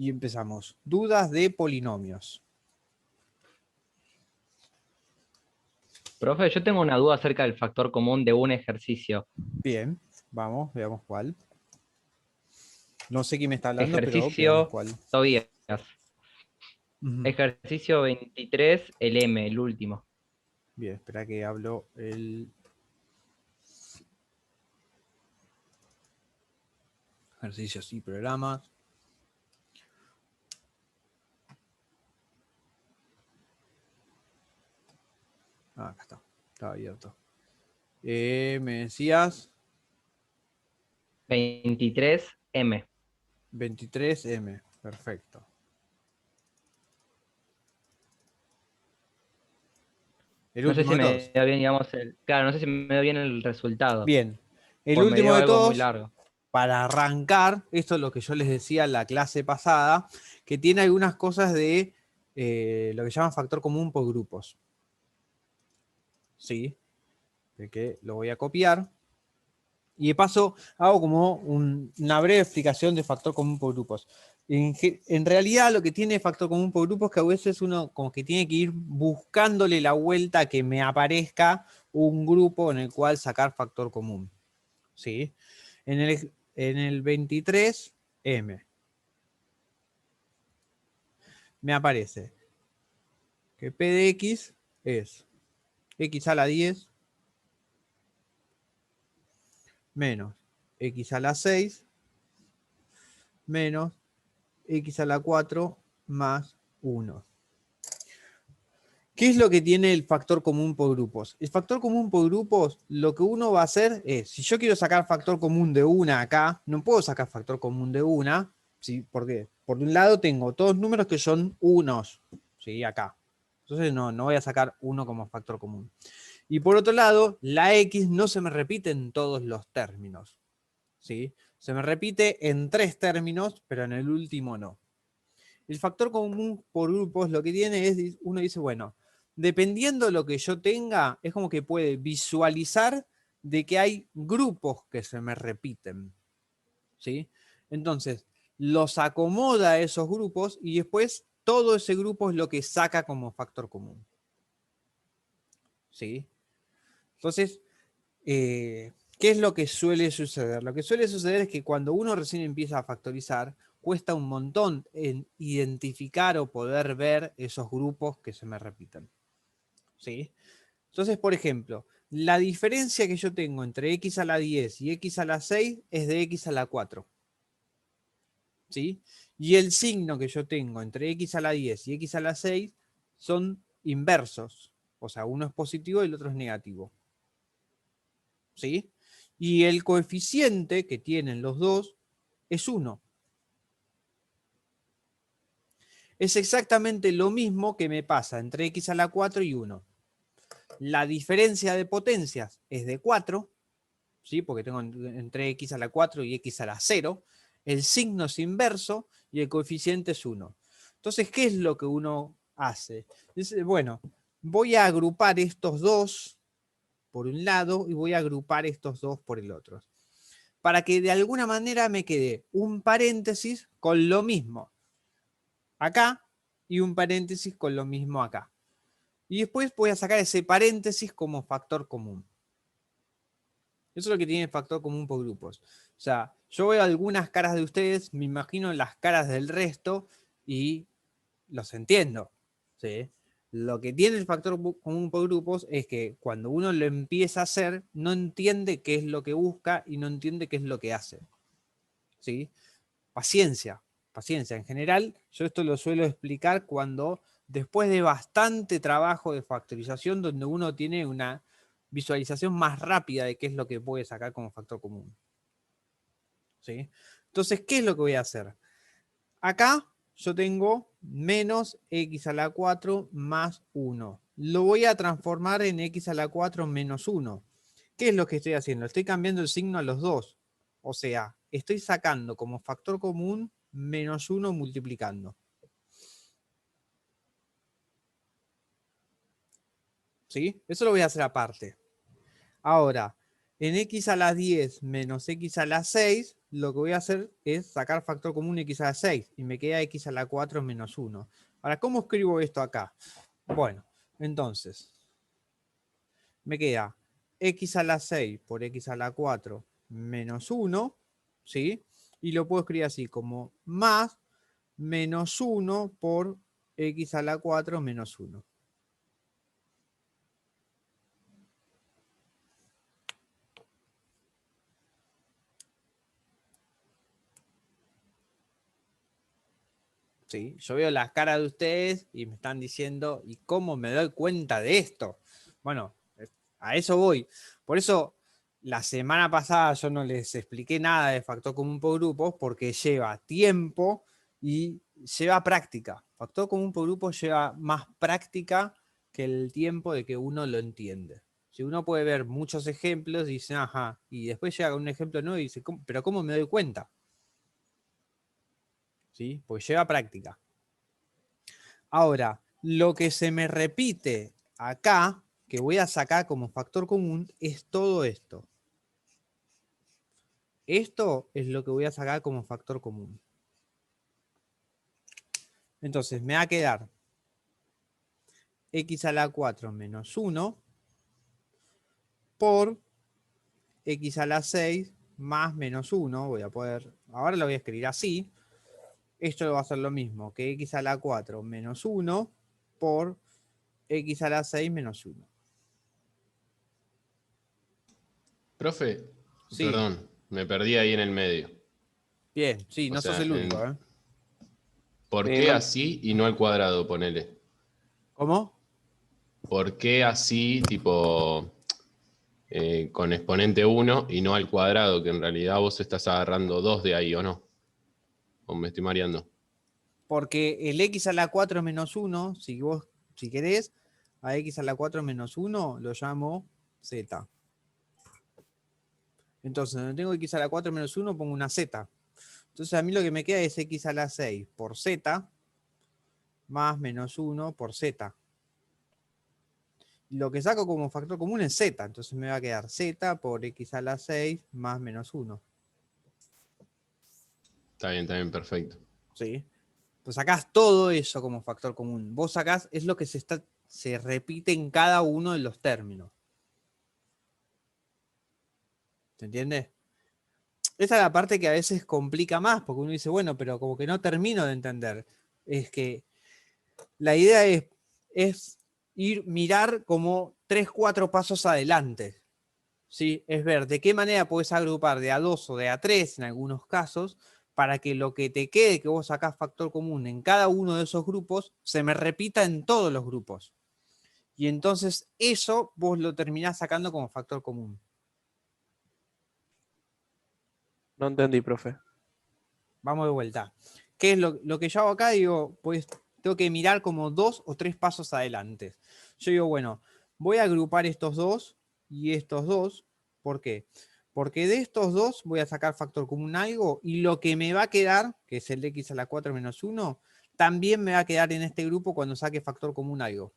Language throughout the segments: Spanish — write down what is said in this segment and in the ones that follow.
Y empezamos. Dudas de polinomios. Profe, yo tengo una duda acerca del factor común de un ejercicio. Bien, vamos, veamos cuál. No sé quién me está hablando, pero veamos Ejercicio cuál. Tobías. Ujú. Ejercicio 23, el M, el último. Bien, espera que hablo el ejercicios y programas. Ah, acá está. Está abierto. Me decías 23M. 23M. Perfecto. El No sé último si de me todos. da bien, digamos, claro, no sé si me da bien el resultado. Bien. El O me último dio de algo muy todos, largo. para arrancar, esto es lo que yo les decía en la clase pasada, que tiene algunas cosas de lo que llaman factor común por grupos. ¿Sí? De que lo voy a copiar. Y de paso hago como una breve explicación de factor común por grupos. En realidad lo que tiene factor común por grupos es que a veces uno como que tiene que ir buscándole la vuelta a que me aparezca un grupo en el cual sacar factor común. ¿Sí? En el 23M me aparece que P de X es X a la 10 menos X a la 6 menos X a la 4 más 1. ¿Qué es lo que tiene el factor común por grupos? El factor común por grupos, lo que uno va a hacer es, si yo quiero sacar factor común de una acá, no puedo sacar factor común de una, ¿sí? ¿Por qué? Por un lado tengo todos números que son unos, ¿sí? Acá. Entonces no voy a sacar uno como factor común. Y por otro lado, la X no se me repite en todos los términos, ¿sí? Se me repite en 3 términos, pero en el último no. El factor común por grupos lo que tiene es, uno dice, bueno, dependiendo de lo que yo tenga, es como que puede visualizar de que hay grupos que se me repiten. ¿Sí? Entonces, los acomoda a esos grupos y después todo ese grupo es lo que saca como factor común. ¿Sí? Entonces, ¿qué es lo que suele suceder? Lo que suele suceder es que cuando uno recién empieza a factorizar, cuesta un montón en identificar o poder ver esos grupos que se me repiten. ¿Sí? Entonces, por ejemplo, la diferencia que yo tengo entre x a la 10 y x a la 6 es de x a la 4. ¿Sí? Y el signo que yo tengo entre x a la 10 y x a la 6 son inversos. O sea, uno es positivo y el otro es negativo. ¿Sí? Y el coeficiente que tienen los dos es 1. Es exactamente lo mismo que me pasa entre x a la 4 y 1. La diferencia de potencias es de 4, ¿sí? Porque tengo entre x a la 4 y x a la 0. El signo es inverso y el coeficiente es 1. Entonces, ¿qué es lo que uno hace? Dice, bueno, voy a agrupar estos dos por un lado y voy a agrupar estos dos por el otro. Para que de alguna manera me quede un paréntesis con lo mismo acá y un paréntesis con lo mismo acá. Y después voy a sacar ese paréntesis como factor común. Eso es lo que tiene el factor común por grupos. O sea, yo veo algunas caras de ustedes, me imagino las caras del resto y los entiendo. ¿Sí? Lo que tiene el factor común por grupos es que cuando uno lo empieza a hacer, no entiende qué es lo que busca y no entiende qué es lo que hace. ¿Sí? Paciencia, paciencia. En general, yo esto lo suelo explicar cuando después de bastante trabajo de factorización, donde uno tiene una visualización más rápida de qué es lo que puede sacar como factor común. ¿Sí? Entonces, ¿qué es lo que voy a hacer? Acá yo tengo menos x a la 4 más 1. Lo voy a transformar en x a la 4 menos 1. ¿Qué es lo que estoy haciendo? Estoy cambiando el signo a los dos. O sea, estoy sacando como factor común menos 1 multiplicando. ¿Sí? Eso lo voy a hacer aparte. Ahora, en x a la 10 menos x a la 6, lo que voy a hacer es sacar factor común x a la 6 y me queda x a la 4 menos 1. Ahora, ¿cómo escribo esto acá? Bueno, entonces, me queda x a la 6 por x a la 4 menos 1, ¿sí? Y lo puedo escribir así, como más menos 1 por x a la 4 menos 1. ¿Sí? Yo veo las caras de ustedes y me están diciendo, ¿y cómo me doy cuenta de esto? Bueno, a eso voy. Por eso, la semana pasada yo no les expliqué nada de factor común por grupos porque lleva tiempo y lleva práctica. Factor común por grupos lleva más práctica que el tiempo de que uno lo entiende. Si uno puede ver muchos ejemplos y dice, ajá, y después llega con un ejemplo nuevo y dice, ¿pero cómo me doy cuenta? ¿Sí? Porque lleva práctica. Ahora, lo que se me repite acá, que voy a sacar como factor común, es todo esto. Esto es lo que voy a sacar como factor común. Entonces, me va a quedar x a la 4 menos 1 por x a la 6 más menos 1. Voy a poder, ahora lo voy a escribir así. Esto va a ser lo mismo que x a la 4 menos 1 por x a la 6 menos 1. Profe, Sí, perdón, me perdí ahí en el medio. bien, sí, O no sos sea, el único, ¿eh? ¿por qué así y no al cuadrado, ponele? ¿Cómo? ¿Por qué así, tipo, con exponente 1 y no al cuadrado? Que en realidad vos estás agarrando 2 de ahí, ¿o no? ¿O me estoy mareando? Porque el x a la 4 menos 1, si querés, a x a la 4 menos 1 lo llamo z. Entonces, donde tengo x a la 4 menos 1, pongo una z. Entonces, a mí lo que me queda es x a la 6 por z más menos 1 por z. Lo que saco como factor común es z. Entonces, me va a quedar z por x a la 6 más menos 1. Está bien, perfecto. ¿Sí? Pues sacás todo eso como factor común. Vos sacás, es lo que se repite en cada uno de los términos. ¿Se entiende? Esa es la parte que a veces complica más, porque uno dice, bueno, pero como que no termino de entender. Es que la idea es mirar como 3, 4 pasos adelante. ¿Sí? Es ver de qué manera puedes agrupar de a 2 o de a 3 en algunos casos, para que lo que te quede que vos sacás factor común en cada uno de esos grupos, se me repita en todos los grupos. Y entonces eso vos lo terminás sacando como factor común. No entendí, profe. Vamos de vuelta. ¿Qué es lo que yo hago acá? Digo, pues tengo que mirar como 2 o 3 pasos adelante. Yo digo, bueno, voy a agrupar estos dos y estos dos. ¿Por qué? Porque de estos dos voy a sacar factor común algo y lo que me va a quedar, que es el de x a la 4 menos 1, también me va a quedar en este grupo cuando saque factor común algo.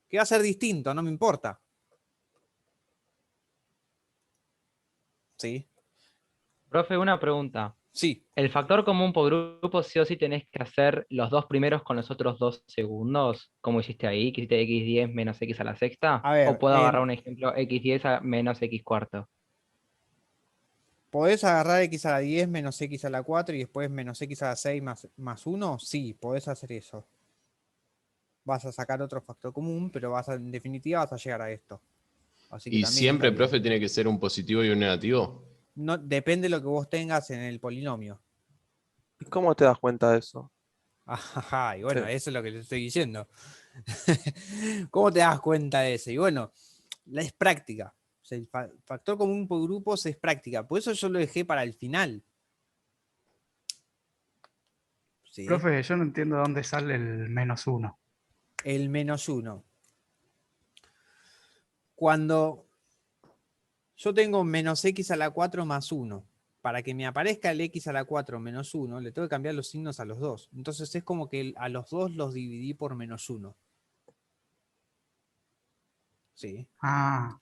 Que va a ser distinto, no me importa. ¿Sí? Profe, una pregunta. Sí. ¿El factor común por grupo sí o sí tenés que hacer los dos primeros con los otros dos segundos? Como hiciste ahí, que hiciste x10 menos x a la sexta. A ¿O ver, puedo agarrar un ejemplo x10 menos x cuarto? ¿podés agarrar x a la 10 menos x a la 4 y después menos x a la 6 más 1? Sí, podés hacer eso. Vas a sacar otro factor común, pero en definitiva vas a llegar a esto. Así que ¿Y también está siempre, bien. profe, tiene que ser un positivo y un negativo? No, depende de lo que vos tengas en el polinomio. ¿Y cómo te das cuenta de eso? Ajá, y bueno, Sí. eso es lo que te estoy diciendo. ¿Cómo te das cuenta de eso? Y bueno, es práctica. O sea, el factor común por grupos es práctica. Por eso yo lo dejé para el final. ¿Sí? Profe, yo no entiendo de dónde sale el menos uno. El menos 1. Cuando yo tengo menos x a la 4 más 1. Para que me aparezca el x a la 4 menos 1, le tengo que cambiar los signos a los dos. Entonces es como que a los dos los dividí por menos 1. ¿Sí? Ah,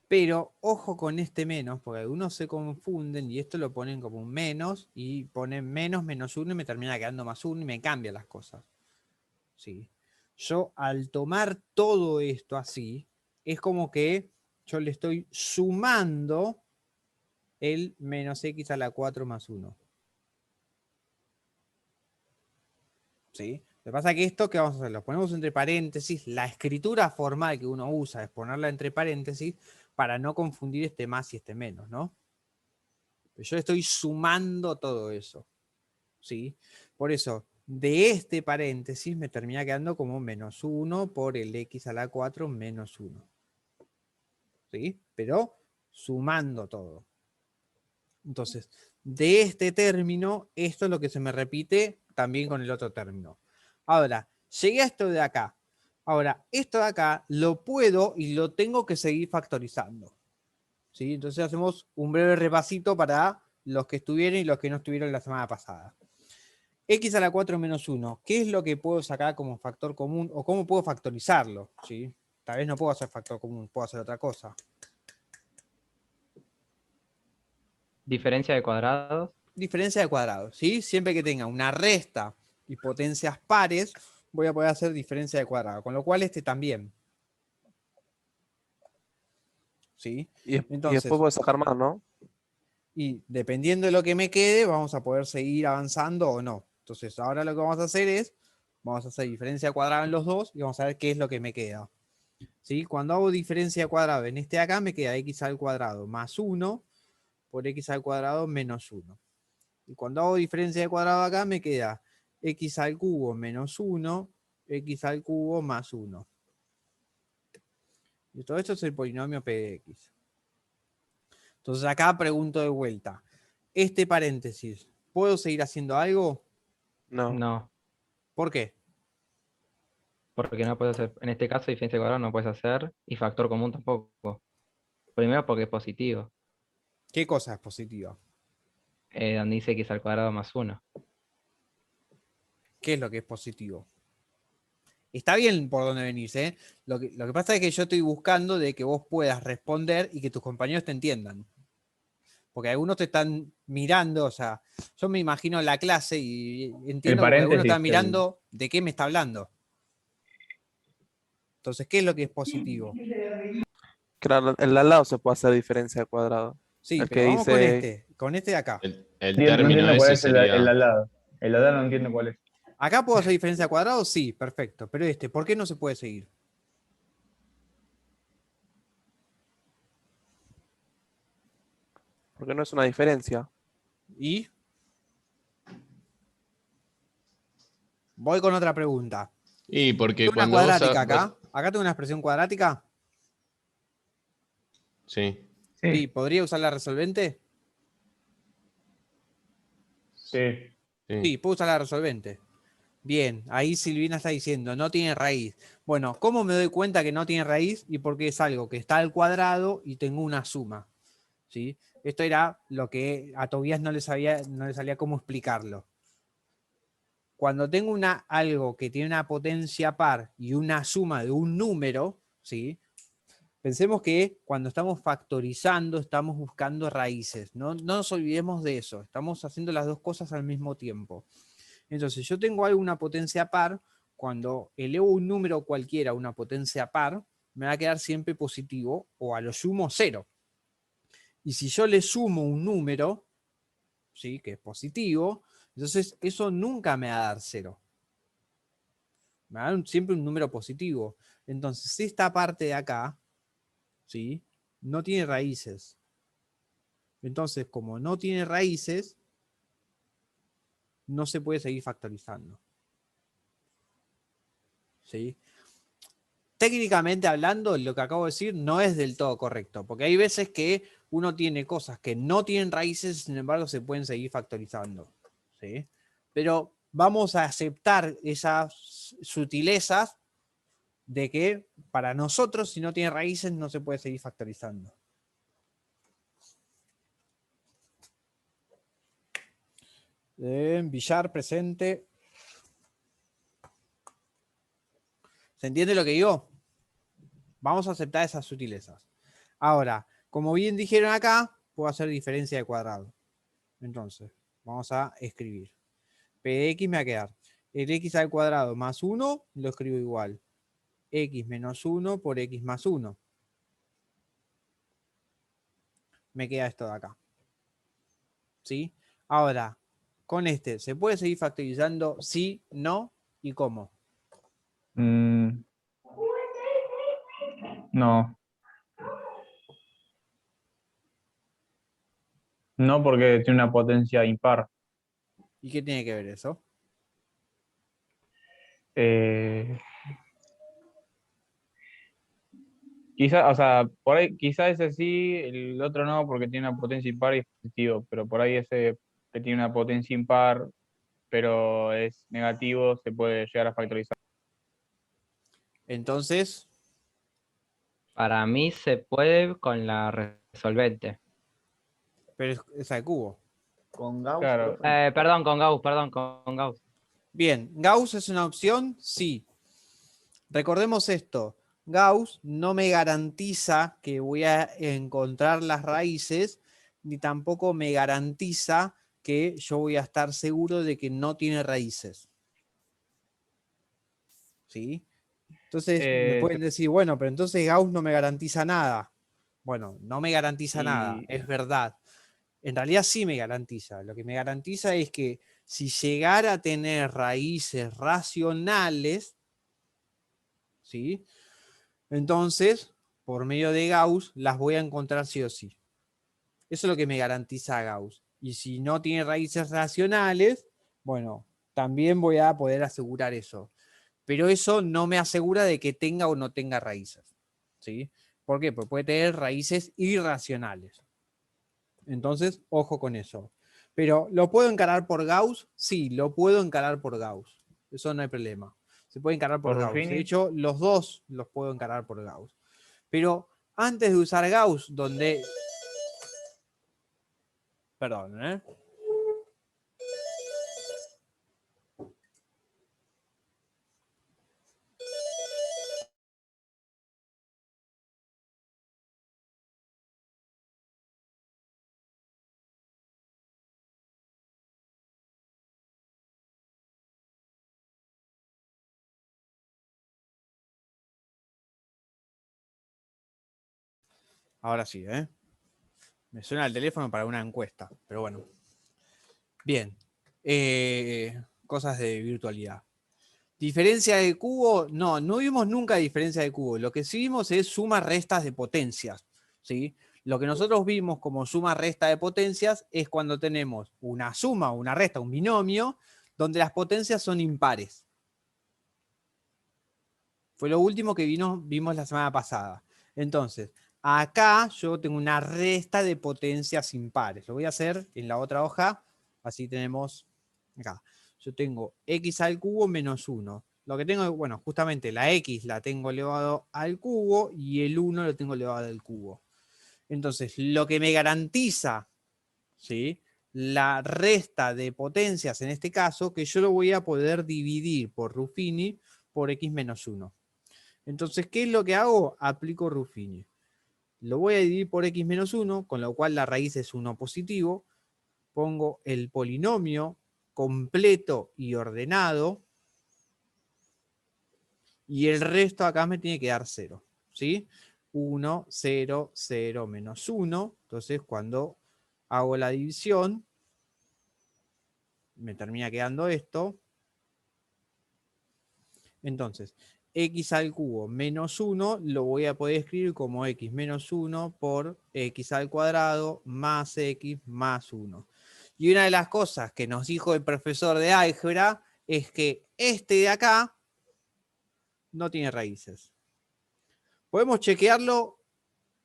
Pero ojo con este menos, porque algunos se confunden y esto lo ponen como un menos y ponen menos, menos 1 y me termina quedando más 1 y me cambian las cosas. ¿Sí? Yo al tomar todo esto así, es como que yo le estoy sumando el menos x a la 4 más 1. ¿Sí? Lo que pasa es que esto, ¿qué vamos a hacer? Lo ponemos entre paréntesis. La escritura formal que uno usa es ponerla entre paréntesis para no confundir este más y este menos, ¿no? Pero yo estoy sumando todo eso. ¿Sí? Por eso, de este paréntesis me termina quedando como menos 1 por el x a la 4 menos 1. ¿Sí? Pero sumando todo. Entonces, de este término, esto es lo que se me repite también con el otro término. Ahora, llegué a esto de acá. Ahora, esto de acá lo puedo y lo tengo que seguir factorizando. ¿Sí? Entonces hacemos un breve repasito para los que estuvieron y los que no estuvieron la semana pasada. X a la 4 menos 1. ¿Qué es lo que puedo sacar como factor común o cómo puedo factorizarlo? ¿Sí? Tal vez no puedo hacer factor común, puedo hacer otra cosa. Diferencia de cuadrados. Diferencia de cuadrados, ¿sí? Siempre que tenga una resta y potencias pares, voy a poder hacer diferencia de cuadrado, con lo cual este también. ¿Sí? Y Entonces, después puedes sacar más, ¿no? y dependiendo de lo que me quede, vamos a poder seguir avanzando o no. Entonces, ahora lo que vamos a hacer es, vamos a hacer diferencia de cuadrado en los dos y vamos a ver qué es lo que me queda. ¿Sí? Cuando hago diferencia de cuadrado en este de acá, me queda x al cuadrado más 1 por x al cuadrado menos 1. Y cuando hago diferencia de cuadrado acá, me queda x al cubo menos 1, x al cubo más 1. Y todo esto es el polinomio p de x. Entonces acá pregunto de vuelta. Este paréntesis, ¿puedo seguir haciendo algo? No. No, ¿Por qué? porque no puedes hacer, en este caso, diferencia de cuadrados no puedes hacer, y factor común tampoco. Primero porque es positivo, ¿Qué cosa es positiva? donde dice x al cuadrado más 1. ¿Qué es lo que es positivo? Está bien por dónde venís, ¿eh? Lo que pasa es que yo estoy buscando de que vos puedas responder y que tus compañeros te entiendan. Porque algunos te están mirando, o sea, yo me imagino la clase y entiendo que algunos paréntesis, están mirando de qué me está hablando. Entonces, ¿qué es lo que es positivo? Claro, el de al lado se puede hacer diferencia de cuadrado. Sí, El que pero vamos dice, con este de acá. El No término entiendo cuál ese es el al sería. lado. El al lado no entiendo cuál es. Acá puedo hacer diferencia de cuadrado, sí, perfecto. Pero este, ¿por qué no se puede seguir? porque no es una diferencia. Y voy con otra pregunta. Y porque Tengo una cuando vos, cuadrática acá. Acá tengo una expresión cuadrática. Sí, Sí, Sí, ¿podría usar la resolvente? sí. sí. Sí, puedo usar la resolvente. Bien, ahí Silvina está diciendo, no tiene raíz. Bueno, ¿cómo me doy cuenta que no tiene raíz? Y porque es algo que está al cuadrado y tengo una suma. ¿Sí? Esto era lo que a Tobías no le salía cómo explicarlo. Cuando tengo algo que tiene una potencia par y una suma de un número, ¿sí? Pensemos que cuando estamos factorizando estamos buscando raíces. No nos olvidemos de eso. Estamos haciendo las dos cosas al mismo tiempo. Entonces, yo tengo alguna potencia par, cuando elevo un número cualquiera a una potencia par, me va a quedar siempre positivo o a lo sumo 0. Y si yo le sumo un número, ¿sí? Que es positivo, entonces eso nunca me va a dar 0. Me va a dar siempre un número positivo. Entonces, esta parte de acá, ¿sí? No tiene raíces. Entonces, como no tiene raíces, no se puede seguir factorizando. ¿Sí? Técnicamente hablando, lo que acabo de decir no es del todo correcto, porque hay veces que uno tiene cosas que no tienen raíces, sin embargo se pueden seguir factorizando. ¿Sí? Pero vamos a aceptar esas sutilezas de que para nosotros, si no tiene raíces, no se puede seguir factorizando. Villar presente. ¿Se entiende lo que digo? Vamos a aceptar esas sutilezas. Ahora, como bien dijeron acá, puedo hacer diferencia de cuadrado. Entonces, vamos a escribir. P de X me va a quedar el X al cuadrado más 1, lo escribo igual. X menos 1 por X más 1. Me queda esto de acá. ¿Sí? Ahora, con este, ¿se puede seguir factorizando? Sí, no y cómo. Mm, no. No porque tiene una potencia impar. ¿Y qué tiene que ver eso? Eh, quizá, o sea, por ahí, quizá ese sí, el otro no, porque tiene una potencia impar y es positivo, pero por ahí ese que tiene una potencia impar, pero es negativo, se puede llegar a factorizar. Entonces, Para mí se puede con la resolvente. pero es al cubo. Con Gauss, Claro. profe. Perdón, con Gauss. Bien, ¿Gauss es una opción? Sí. Recordemos esto. Gauss no me garantiza que voy a encontrar las raíces, ni tampoco me garantiza que yo voy a estar seguro de que no tiene raíces. ¿Sí? Entonces me pueden decir, bueno, pero entonces Gauss no me garantiza nada. Bueno, no me garantiza nada, Y es verdad. En realidad sí me garantiza. Lo que me garantiza es que si llegara a tener raíces racionales, ¿sí? Entonces, por medio de Gauss, las voy a encontrar sí o sí. Eso es lo que me garantiza Gauss. Y si no tiene raíces racionales, bueno, también voy a poder asegurar eso. Pero eso no me asegura de que tenga o no tenga raíces. ¿Sí? ¿Por qué? Porque puede tener raíces irracionales. Entonces, ojo con eso. Pero, ¿lo puedo encarar por Gauss? Sí, lo puedo encarar por Gauss. Eso no hay problema. Se puede encarar por por Gauss. De Ruffini, hecho, los dos los puedo encarar por Gauss. Pero antes de usar Gauss, donde... Perdón, ¿eh? Ahora sí, ¿eh? Me suena el teléfono para una encuesta, pero bueno. Bien. Cosas de virtualidad. ¿Diferencia de cubo? No, no vimos nunca diferencia de cubo. Lo que sí vimos es sumas restas de potencias. ¿Sí? Lo que nosotros vimos como suma resta de potencias es cuando tenemos una suma, una resta, un binomio, donde las potencias son impares. Fue lo último que vimos la semana pasada. Entonces, acá yo tengo una resta de potencias impares. Lo voy a hacer en la otra hoja. Así tenemos acá. Yo tengo x al cubo menos 1. Lo que tengo, bueno, justamente la x la tengo elevado al cubo y el 1 lo tengo elevado al cubo. Entonces, lo que me garantiza, ¿sí?, la resta de potencias en este caso, que yo lo voy a poder dividir por Ruffini por x menos 1. Entonces, ¿qué es lo que hago? Aplico Ruffini. Lo voy a dividir por x menos 1, con lo cual la raíz es 1 positivo. Pongo el polinomio completo y ordenado. Y el resto acá me tiene que dar 0. ¿Sí? 1, 0, 0, menos 1. Entonces, cuando hago la división, me termina quedando esto. Entonces, x al cubo menos 1 lo voy a poder escribir como x menos 1 por x al cuadrado más x más 1. Y una de las cosas que nos dijo el profesor de álgebra es que este de acá no tiene raíces. Podemos chequearlo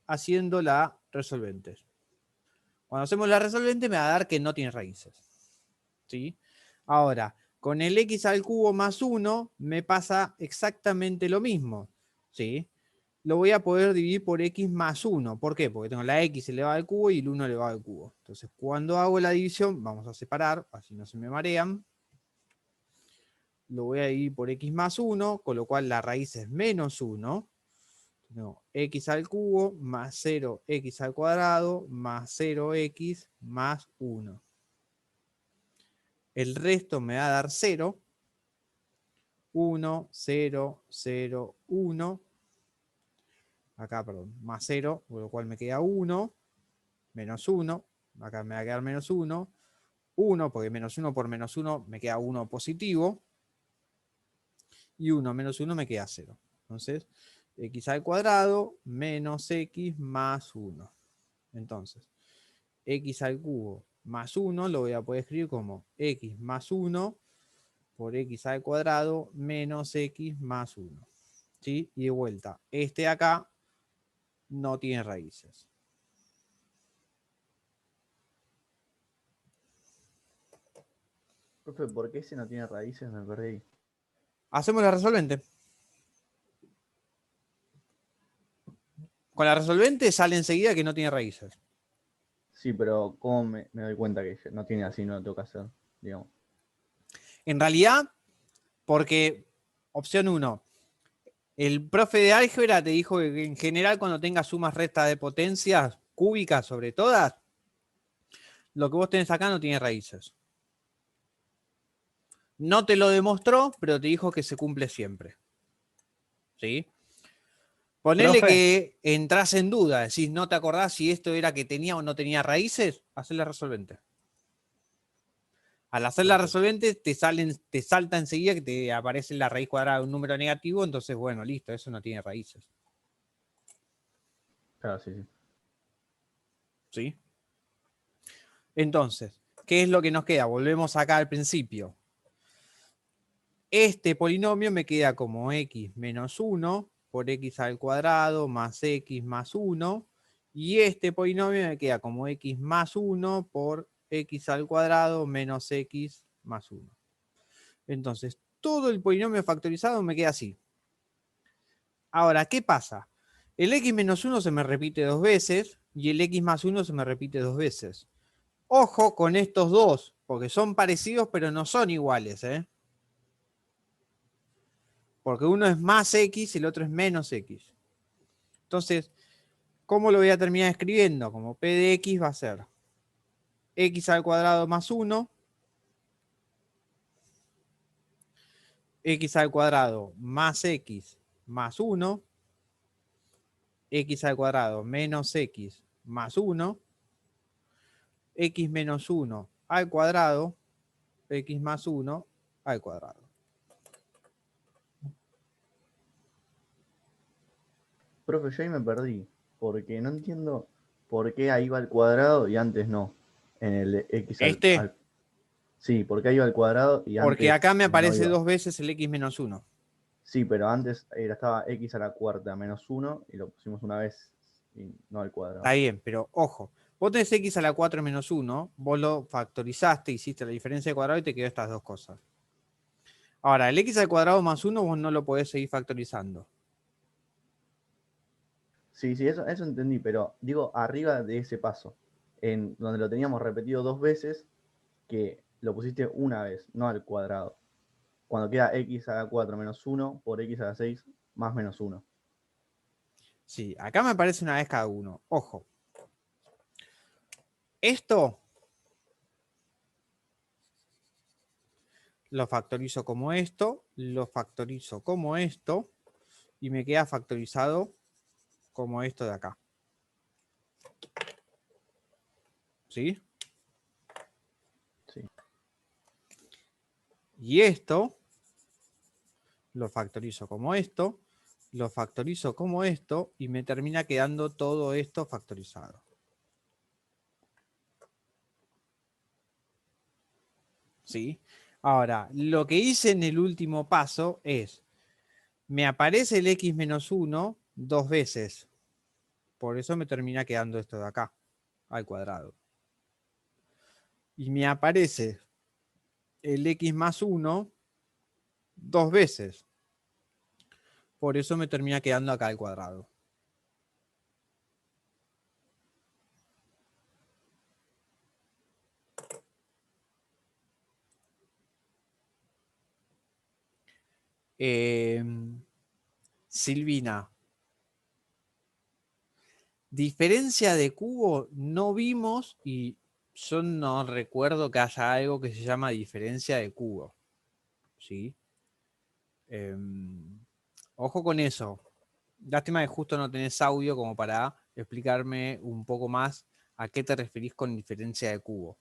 haciendo la resolvente. Cuando hacemos la resolvente me va a dar que no tiene raíces. ¿Sí? Ahora, con el x al cubo más 1 me pasa exactamente lo mismo. ¿Sí? Lo voy a poder dividir por x más 1. ¿Por qué? Porque tengo la x elevada al cubo y el 1 elevado al cubo. Entonces, cuando hago la división, vamos a separar, así no se me marean. Lo voy a dividir por x más 1, con lo cual la raíz es menos 1. No, x al cubo más 0x al cuadrado más 0x más 1. El resto me va a dar 0. 1, 0, 0, 1. Acá, perdón, más 0, con lo cual me queda 1. Menos 1. Acá me va a quedar menos 1. 1, porque menos 1 por menos 1 me queda 1 positivo. Y 1 menos 1 me queda 0. Entonces, x al cuadrado menos x más 1. Entonces, x al cubo más 1 lo voy a poder escribir como x más 1 por x al cuadrado menos x más 1. ¿Sí? Y de vuelta, este de acá no tiene raíces. Profe, ¿por qué ese no tiene raíces? Me perdí. Hacemos la resolvente. Con la resolvente sale enseguida que no tiene raíces. Sí, pero ¿cómo me doy cuenta que no tiene así, no lo tengo que hacer? Digamos. En realidad, porque opción 1, el profe de álgebra te dijo que en general cuando tengas sumas rectas de potencias cúbicas sobre todas, lo que vos tenés acá no tiene raíces. No te lo demostró, pero te dijo que se cumple siempre. ¿Sí? Ponele Profe. que entras en duda, decís, no te acordás si esto era que tenía o no tenía raíces, hacé la resolvente. Al hacer la resolvente te salta enseguida que te aparece la raíz cuadrada de un número negativo, entonces bueno, listo, eso no tiene raíces. Claro, sí, sí. ¿Sí? Entonces, ¿qué es lo que nos queda? Volvemos acá al principio. Este polinomio me queda como x menos 1 por x al cuadrado más x más 1. Y este polinomio me queda como x más 1 por x al cuadrado menos x más 1. Entonces, todo el polinomio factorizado me queda así. Ahora, ¿qué pasa? El x menos 1 se me repite 2 veces y el x más 1 se me repite 2 veces. Ojo con estos dos, porque son parecidos pero no son iguales, ¿eh? Porque uno es más x y el otro es menos x. Entonces, ¿cómo lo voy a terminar escribiendo? Como p de x va a ser x al cuadrado más 1, x al cuadrado más x más 1, x al cuadrado menos x más 1, x menos 1 al cuadrado, x más 1 al cuadrado. Profe, yo ahí me perdí, porque no entiendo por qué ahí va al cuadrado y antes no. En el x Este, Sí, porque ahí va al cuadrado y porque antes acá me no aparece iba. 2 veces el x menos 1. Sí, pero antes estaba x a la cuarta menos 1 y lo pusimos una vez y no al cuadrado. Está bien, pero ojo, vos tenés x a la 4 menos 1, vos lo factorizaste, hiciste la diferencia de cuadrado y te quedó estas dos cosas. Ahora, el x al cuadrado más 1 vos no lo podés seguir factorizando. Sí, sí, eso entendí, pero digo, arriba de ese paso, en donde lo teníamos repetido 2 veces, que lo pusiste una vez, no al cuadrado. Cuando queda x a la 4 menos 1 por x a la 6 más menos 1. Sí, acá me aparece una vez cada uno. Ojo. Esto lo factorizo como esto, lo factorizo como esto, y me queda factorizado como esto de acá. ¿Sí? Sí. Y esto lo factorizo como esto, lo factorizo como esto, y me termina quedando todo esto factorizado. ¿Sí? Ahora, lo que hice en el último paso es, me aparece el x menos 1 2 veces. Por eso me termina quedando esto de acá, al cuadrado. Y me aparece el x más 1 2 veces. Por eso me termina quedando acá al cuadrado. Silvina, Diferencia de cubo no vimos y yo no recuerdo que haya algo que se llama diferencia de cubo. ¿Sí? Ojo con eso. Lástima que justo no tenés audio como para explicarme un poco más a qué te referís con diferencia de cubo.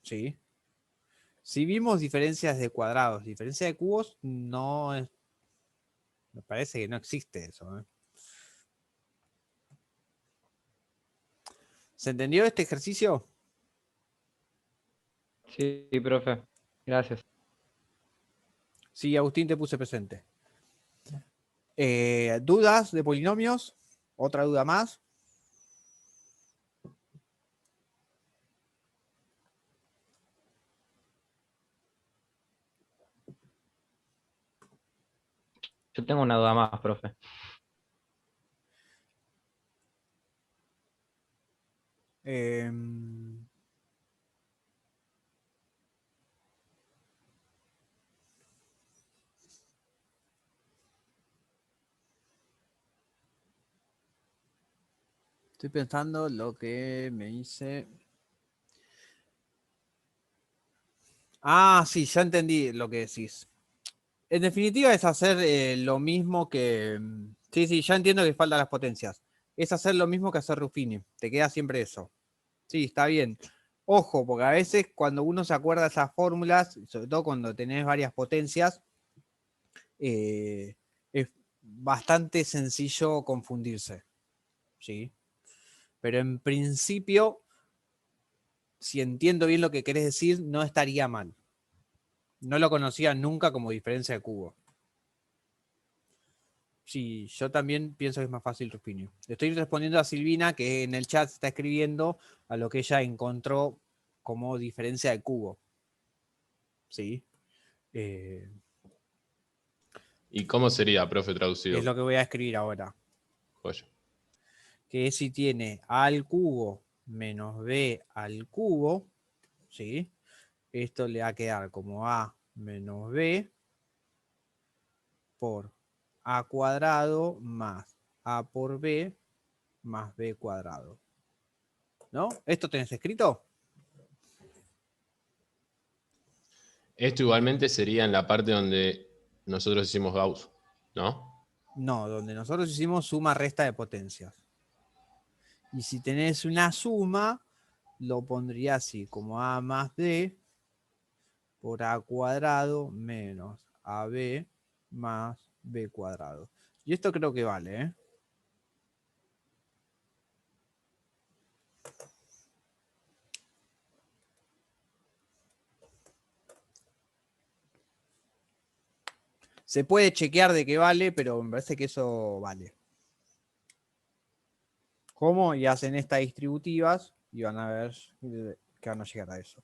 ¿Sí? Si vimos diferencias de cuadrados, diferencia de cubos, no es. Me parece que no existe eso. ¿Se entendió este ejercicio? Sí, profe. Gracias. Sí, Agustín, te puse presente. ¿Dudas de polinomios? ¿Otra duda más? Yo tengo una duda más, profe. Em, Estoy pensando lo que me hice. Ah, sí, ya entendí lo que decís. En definitiva es hacer lo mismo que. Sí, sí, ya entiendo que faltan las potencias. Es hacer lo mismo que hacer Ruffini. Te queda siempre eso. Sí, está bien. Ojo, porque a veces cuando uno se acuerda de esas fórmulas, sobre todo cuando tenés varias potencias, es bastante sencillo confundirse. ¿Sí? Pero en principio, si entiendo bien lo que querés decir, no estaría mal. No lo conocía nunca como diferencia de cubo. Sí, yo también pienso que es más fácil Rufinio. Le estoy respondiendo a Silvina, que en el chat está escribiendo a lo que ella encontró como diferencia de cubo. ¿Sí? ¿Y cómo sería, profe, Es traducido? lo que voy a escribir ahora. Joya. Que es si tiene a al cubo menos b al cubo, ¿sí? Esto le va a quedar como a menos b por a cuadrado más a por b más b cuadrado. ¿No? ¿Esto tenés escrito? Esto igualmente sería en la parte donde nosotros hicimos Gauss, ¿no? No, donde nosotros hicimos suma resta de potencias. Y si tenés una suma, lo pondría así, como a más b por a cuadrado menos ab más b cuadrado. Y esto creo que vale, ¿eh? Se puede chequear de que vale, pero me parece que eso vale. ¿Cómo? Y hacen estas distributivas y van a ver que van a llegar a eso.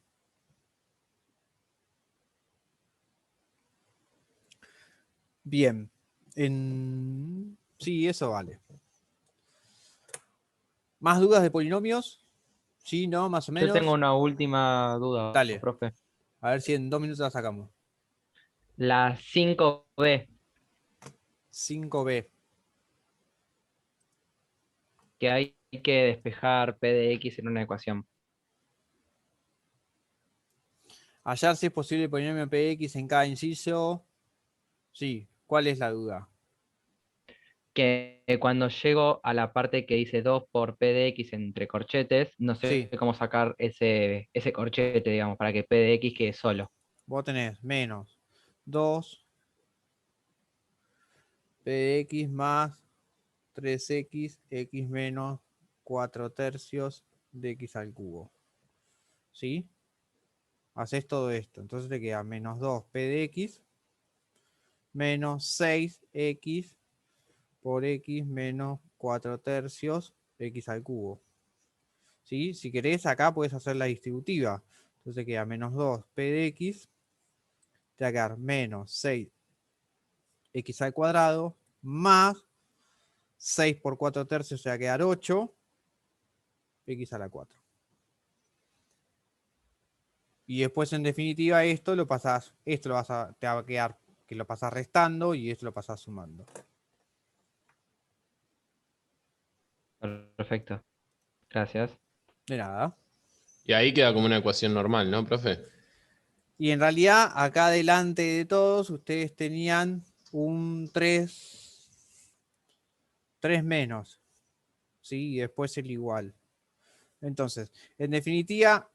Bien. Sí, eso vale. ¿Más dudas de polinomios? Sí, no, más o Yo tengo menos. una última duda, Dale. profe. A ver si en 2 minutos la sacamos. La 5b, 5b. que hay que despejar p de x en una ecuación. Hallar si es posible el polinomio px en cada inciso. Sí. ¿Cuál es la duda? Que cuando llego a la parte que dice 2 por p de x entre corchetes, no sé Sí. cómo sacar ese corchete, digamos, para que p de x quede solo. Vos tenés menos 2 px más 3x, x menos 4 tercios de x al cubo. ¿Sí? Haces todo esto. Entonces te queda menos 2p de x menos 6x por x menos 4 tercios x al cubo. ¿Sí? Si querés, acá puedes hacer la distributiva. Entonces queda menos 2p de x, te va a quedar menos 6x al cuadrado más 6 por 4 tercios, se va a quedar 8 x a la 4. Y después, en definitiva, esto lo pasás, esto te va a quedar que lo pasás restando y esto lo pasás sumando. Perfecto. Gracias. De nada. Y ahí queda como una ecuación normal, ¿no, profe? Y en realidad, acá delante de todos, ustedes tenían un 3 menos. ¿Sí? Y después el igual. Entonces, en definitiva,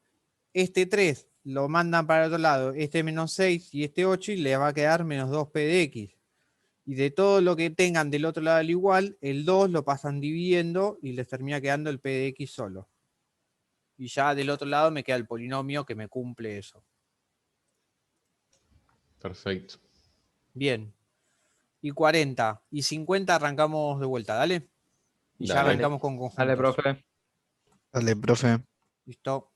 este 3 lo mandan para el otro lado, este menos 6 y este 8, y le va a quedar menos 2p de x. Y de todo lo que tengan del otro lado del igual, el 2 lo pasan dividiendo y les termina quedando el p de x solo. Y ya del otro lado me queda el polinomio que me cumple eso. Perfecto. Bien. Y 40 y 50 arrancamos de vuelta, dale. Y ya Dale. arrancamos con conjuntos. Dale, profe. Dale, profe. Listo.